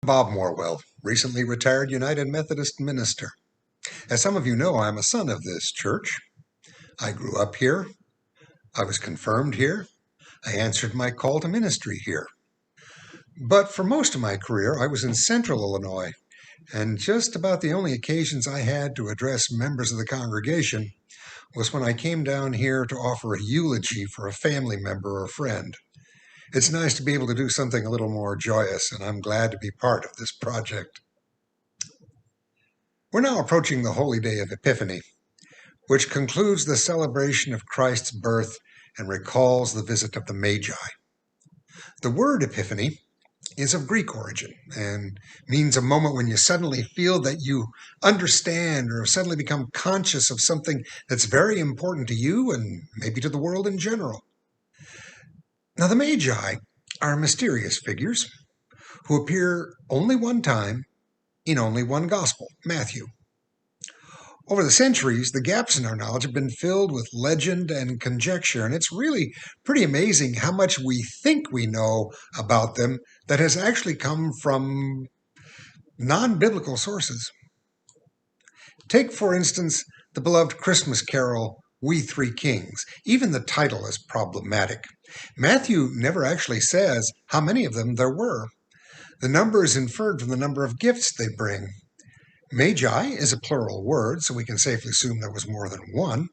Bob Morwell, recently retired United Methodist minister. As some of you know, I'm a son of this church. I grew up here. I was confirmed here. I answered my call to ministry here. But for most of my career, I was in central Illinois, and just about the only occasions I had to address members of the congregation was when I came down here to offer a eulogy for a family member or friend. It's nice to be able to do something a little more joyous, and I'm glad to be part of this project. We're now approaching the Holy Day of Epiphany, which concludes the celebration of Christ's birth and recalls the visit of the Magi. The word Epiphany is of Greek origin and means a moment when you suddenly feel that you understand or suddenly become conscious of something that's very important to you and maybe to the world in general. Now, the Magi are mysterious figures who appear only one time in only one gospel, Matthew. Over the centuries, the gaps in our knowledge have been filled with legend and conjecture, and it's really pretty amazing how much we think we know about them that has actually come from non-biblical sources. Take, for instance, the beloved Christmas carol, We Three Kings. Even the title is problematic. Matthew never actually says how many of them there were. The number is inferred from the number of gifts they bring. Magi is a plural word, so we can safely assume there was more than one,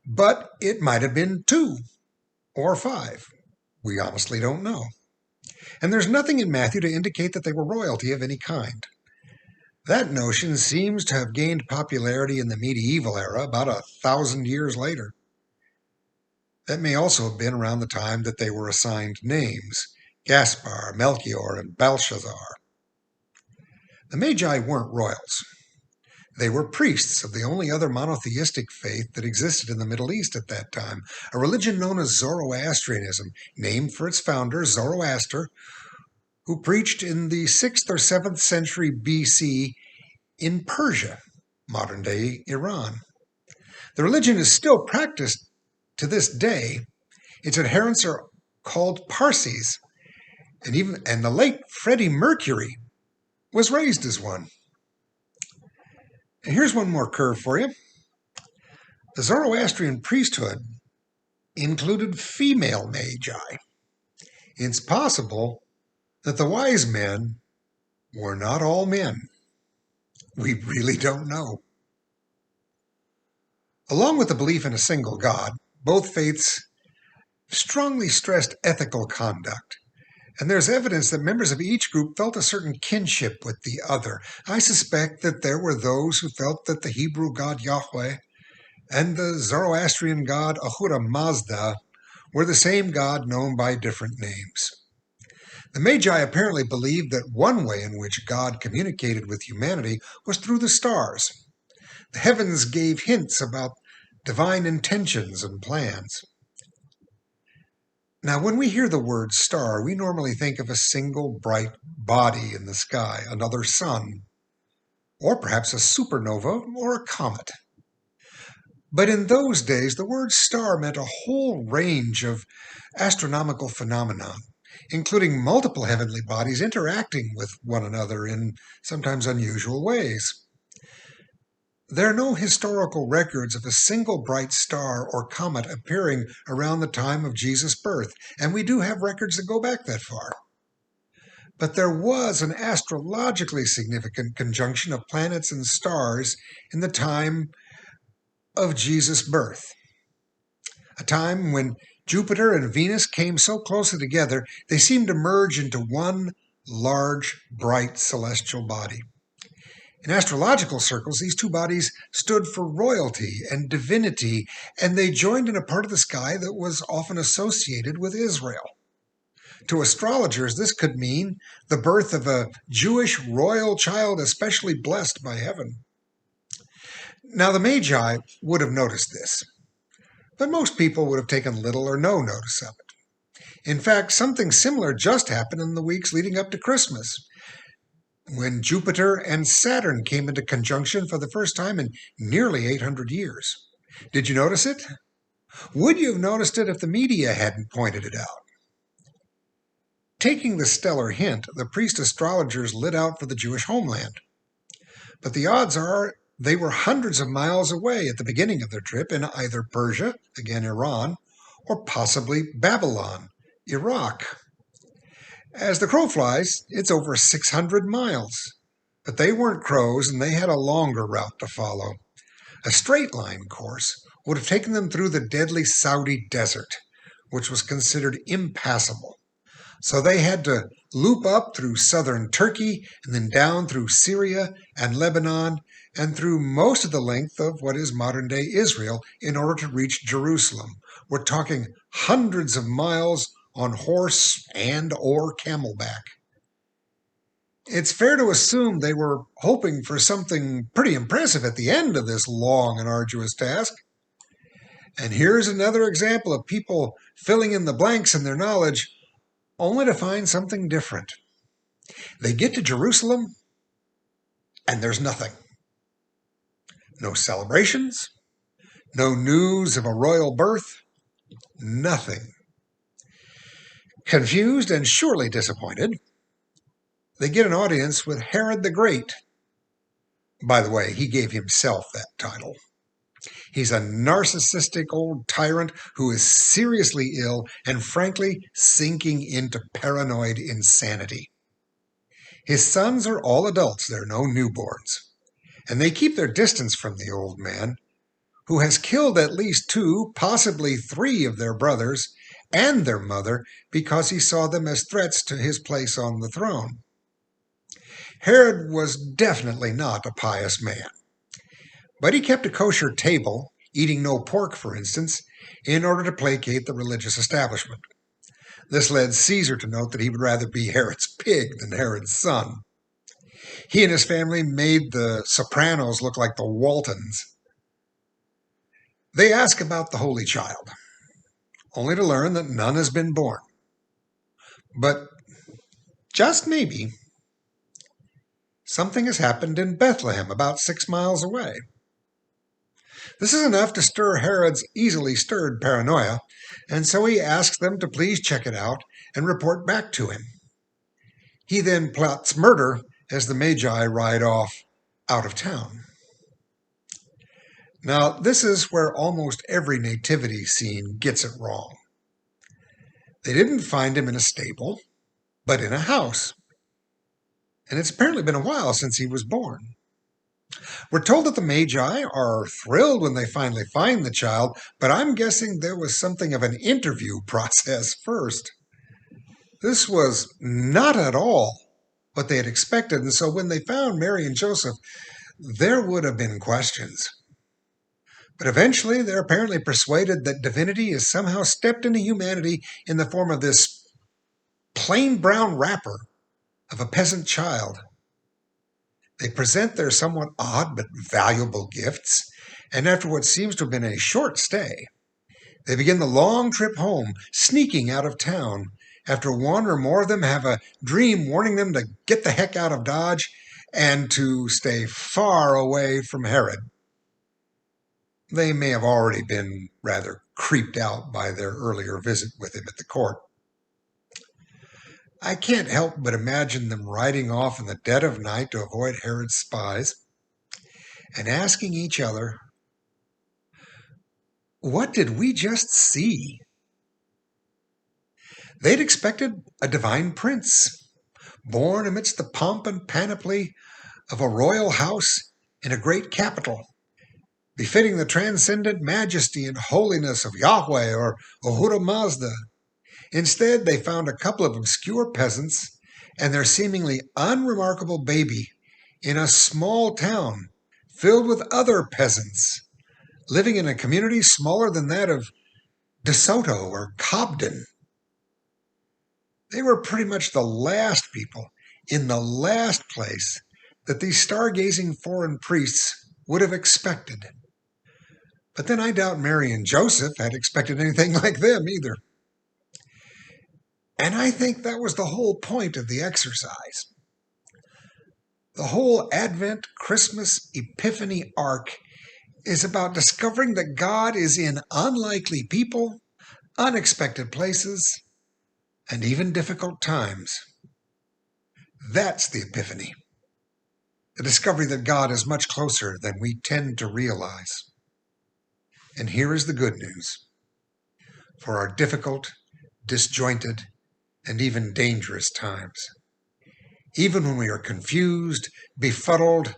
but it might have been 2 or 5. We honestly don't know. And there's nothing in Matthew to indicate that they were royalty of any kind. That notion seems to have gained popularity in the medieval era about 1,000 years later. That may also have been around the time that they were assigned names, Gaspar, Melchior, and Belshazzar. The Magi weren't royals. They were priests of the only other monotheistic faith that existed in the Middle East at that time, a religion known as Zoroastrianism, named for its founder, Zoroaster, who preached in the 6th or 7th century BC in Persia, modern-day Iran. The religion is still practiced to this day. Its adherents are called Parsis, and the late Freddie Mercury was raised as one. And here's one more curve for you. The Zoroastrian priesthood included female magi. It's possible that the wise men were not all men. We really don't know. Along with the belief in a single God, both faiths strongly stressed ethical conduct. And there's evidence that members of each group felt a certain kinship with the other. I suspect that there were those who felt that the Hebrew god Yahweh and the Zoroastrian god Ahura Mazda were the same god known by different names. The Magi apparently believed that one way in which God communicated with humanity was through the stars. The heavens gave hints about divine intentions and plans. Now, when we hear the word star, we normally think of a single bright body in the sky, another sun, or perhaps a supernova or a comet. But in those days, the word star meant a whole range of astronomical phenomena, including multiple heavenly bodies interacting with one another in sometimes unusual ways. There are no historical records of a single bright star or comet appearing around the time of Jesus' birth, and we do have records that go back that far. But there was an astrologically significant conjunction of planets and stars in the time of Jesus' birth, a time when Jupiter and Venus came so closely together they seemed to merge into one large, bright celestial body. In astrological circles, these two bodies stood for royalty and divinity, and they joined in a part of the sky that was often associated with Israel. To astrologers, this could mean the birth of a Jewish royal child especially blessed by heaven. Now, the Magi would have noticed this, but most people would have taken little or no notice of it. In fact, something similar just happened in the weeks leading up to Christmas, when Jupiter and Saturn came into conjunction for the first time in nearly 800 years. Did you notice it? Would you have noticed it if the media hadn't pointed it out? Taking the stellar hint, the priest astrologers lit out for the Jewish homeland. But the odds are they were hundreds of miles away at the beginning of their trip in either Persia, again Iran, or possibly Babylon, Iraq. As the crow flies, it's over 600 miles. But they weren't crows and they had a longer route to follow. A straight line course would have taken them through the deadly Saudi desert, which was considered impassable. So they had to loop up through southern Turkey and then down through Syria and Lebanon and through most of the length of what is modern-day Israel in order to reach Jerusalem. We're talking hundreds of miles on horse and or camelback. It's fair to assume they were hoping for something pretty impressive at the end of this long and arduous task. And here's another example of people filling in the blanks in their knowledge only to find something different. They get to Jerusalem, and there's nothing. No celebrations, no news of a royal birth, nothing. Confused and surely disappointed, they get an audience with Herod the Great. By the way, he gave himself that title. He's a narcissistic old tyrant who is seriously ill and frankly sinking into paranoid insanity. His sons are all adults, they're no newborns, and they keep their distance from the old man, who has killed at least 2, possibly 3 of their brothers and their mother because he saw them as threats to his place on the throne. Herod was definitely not a pious man. But he kept a kosher table, eating no pork, for instance, in order to placate the religious establishment. This led Caesar to note that he would rather be Herod's pig than Herod's son. He and his family made the Sopranos look like the Waltons. They ask about the Holy Child, only to learn that none has been born. But just maybe, something has happened in Bethlehem, about 6 miles away. This is enough to stir Herod's easily stirred paranoia, and so he asks them to please check it out and report back to him. He then plots murder as the Magi ride off out of town. Now, this is where almost every nativity scene gets it wrong. They didn't find him in a stable, but in a house. And it's apparently been a while since he was born. We're told that the Magi are thrilled when they finally find the child, but I'm guessing there was something of an interview process first. This was not at all what they had expected, and so when they found Mary and Joseph, there would have been questions. But eventually they're apparently persuaded that divinity has somehow stepped into humanity in the form of this plain brown wrapper of a peasant child. They present their somewhat odd but valuable gifts, and after what seems to have been a short stay, they begin the long trip home, sneaking out of town, after one or more of them have a dream warning them to get the heck out of Dodge and to stay far away from Herod. They may have already been rather creeped out by their earlier visit with him at the court. I can't help but imagine them riding off in the dead of night to avoid Herod's spies and asking each other, what did we just see? They'd expected a divine prince, born amidst the pomp and panoply of a royal house in a great capital, befitting the transcendent majesty and holiness of Yahweh or Ahura Mazda. Instead, they found a couple of obscure peasants and their seemingly unremarkable baby in a small town filled with other peasants, living in a community smaller than that of DeSoto or Cobden. They were pretty much the last people in the last place that these stargazing foreign priests would have expected. But then I doubt Mary and Joseph had expected anything like them either. And I think that was the whole point of the exercise. The whole Advent, Christmas, Epiphany arc is about discovering that God is in unlikely people, unexpected places, and even difficult times. That's the Epiphany, the discovery that God is much closer than we tend to realize. And here is the good news. For our difficult, disjointed, and even dangerous times, even when we are confused, befuddled,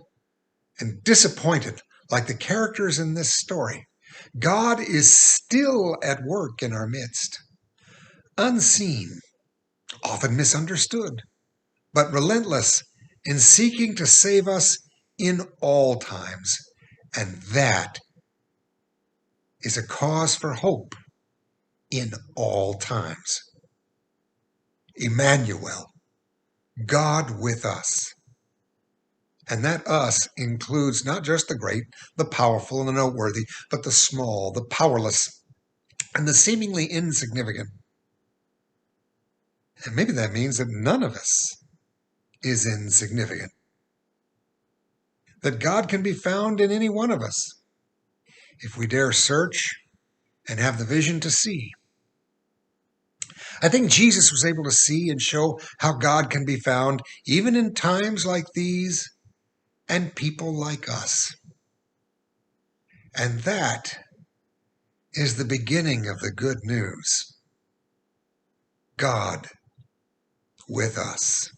and disappointed, like the characters in this story, God is still at work in our midst, unseen, often misunderstood, but relentless in seeking to save us in all times. And that is a cause for hope in all times. Emmanuel, God with us. And that us includes not just the great, the powerful, and the noteworthy, but the small, the powerless, and the seemingly insignificant. And maybe that means that none of us is insignificant. That God can be found in any one of us if we dare search and have the vision to see. I think Jesus was able to see and show how God can be found even in times like these and people like us. And that is the beginning of the good news. God with us.